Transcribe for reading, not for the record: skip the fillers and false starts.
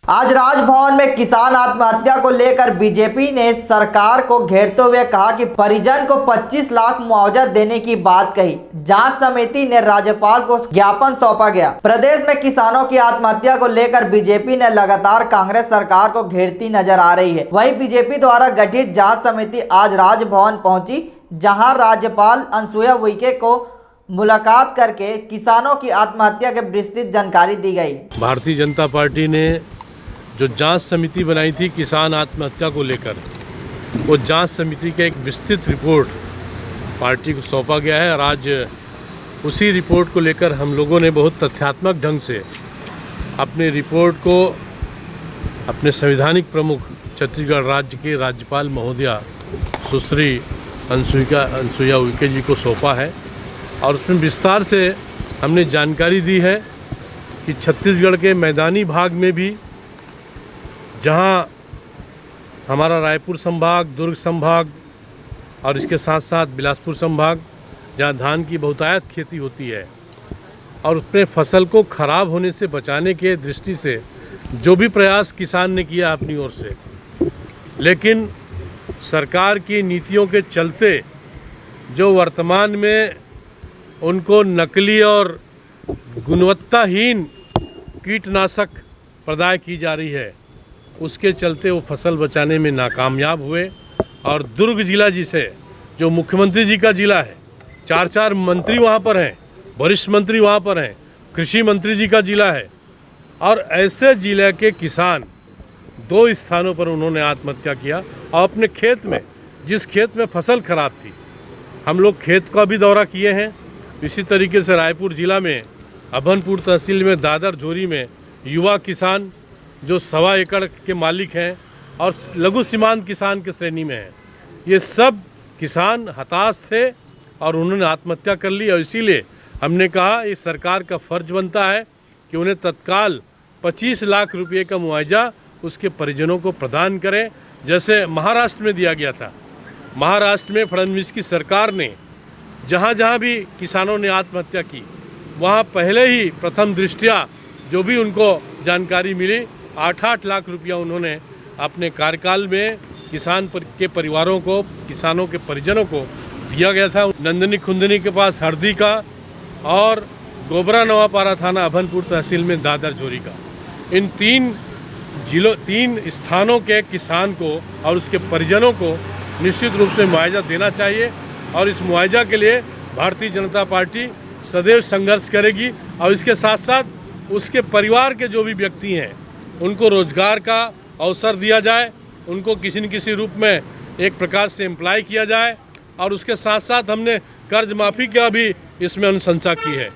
आज राजभवन में किसान आत्महत्या को लेकर बीजेपी ने सरकार को घेरते हुए कहा कि परिजन को 25 लाख मुआवजा देने की बात कही। जांच समिति ने राज्यपाल को ज्ञापन सौंपा गया। प्रदेश में किसानों की आत्महत्या को लेकर बीजेपी ने लगातार कांग्रेस सरकार को घेरती नजर आ रही है। वहीं बीजेपी द्वारा गठित जाँच समिति आज राजभवन पहुंची, जहाँ राज्यपाल अनुसुईया उइके को मुलाकात करके किसानों की आत्महत्या के विस्तृत जानकारी दी गई। भारतीय जनता पार्टी ने जो जांच समिति बनाई थी किसान आत्महत्या को लेकर, वो जांच समिति का एक विस्तृत रिपोर्ट पार्टी को सौंपा गया है और आज उसी रिपोर्ट को लेकर हम लोगों ने बहुत तथ्यात्मक ढंग से अपने रिपोर्ट को अपने संवैधानिक प्रमुख छत्तीसगढ़ राज्य के राज्यपाल महोदया सुश्री अनुसुईया उइके जी को सौंपा है। और उसमें विस्तार से हमने जानकारी दी है कि छत्तीसगढ़ के मैदानी भाग में भी, जहाँ हमारा रायपुर संभाग, दुर्ग संभाग और इसके साथ साथ बिलासपुर संभाग, जहाँ धान की बहुतायत खेती होती है और उसमें फसल को खराब होने से बचाने के दृष्टि से जो भी प्रयास किसान ने किया अपनी ओर से, लेकिन सरकार की नीतियों के चलते जो वर्तमान में उनको नकली और गुणवत्ताहीन कीटनाशक प्रदाय की जा रही है, उसके चलते वो फसल बचाने में नाकामयाब हुए। और दुर्ग जिला जिसे जो मुख्यमंत्री जी का जिला है, चार मंत्री वहाँ पर हैं, वरिष्ठ मंत्री वहाँ पर हैं, कृषि मंत्री जी का जिला है, और ऐसे जिले के किसान 2 स्थानों पर उन्होंने आत्महत्या किया। और अपने खेत में, जिस खेत में फसल खराब थी, हम लोग खेत का भी दौरा किए हैं। इसी तरीके से रायपुर जिला में अभनपुर तहसील में दादर झोरी में युवा किसान जो 1.25 एकड़ के मालिक हैं और लघु सीमांत किसान के श्रेणी में हैं, ये सब किसान हताश थे और उन्होंने आत्महत्या कर ली। और इसीलिए हमने कहा इस सरकार का फर्ज बनता है कि उन्हें तत्काल 25 लाख रुपये का मुआवजा उसके परिजनों को प्रदान करें, जैसे महाराष्ट्र में दिया गया था। महाराष्ट्र में फडणवीस की सरकार ने जहाँ जहाँ भी किसानों ने आत्महत्या की, वहाँ पहले ही प्रथम दृष्टया जो भी उनको जानकारी मिली, 8-8 लाख रुपया उन्होंने अपने कार्यकाल में किसान के परिवारों को, किसानों के परिजनों को दिया गया था। नंदनी खुंदनी के पास हरदी का और गोबरा नवापारा थाना अभनपुर तहसील में दादर झोरी का, इन 3 स्थानों के किसान को और उसके परिजनों को निश्चित रूप से मुआवजा देना चाहिए। और इस मुआवजा के लिए भारतीय जनता पार्टी सदैव संघर्ष करेगी। और इसके साथ साथ उसके परिवार के जो भी व्यक्ति हैं, उनको रोजगार का अवसर दिया जाए, उनको किसी न किसी रूप में एक प्रकार से एम्प्लॉय किया जाए। और उसके साथ साथ हमने कर्ज माफ़ी का भी इसमें अनुशंसा की है।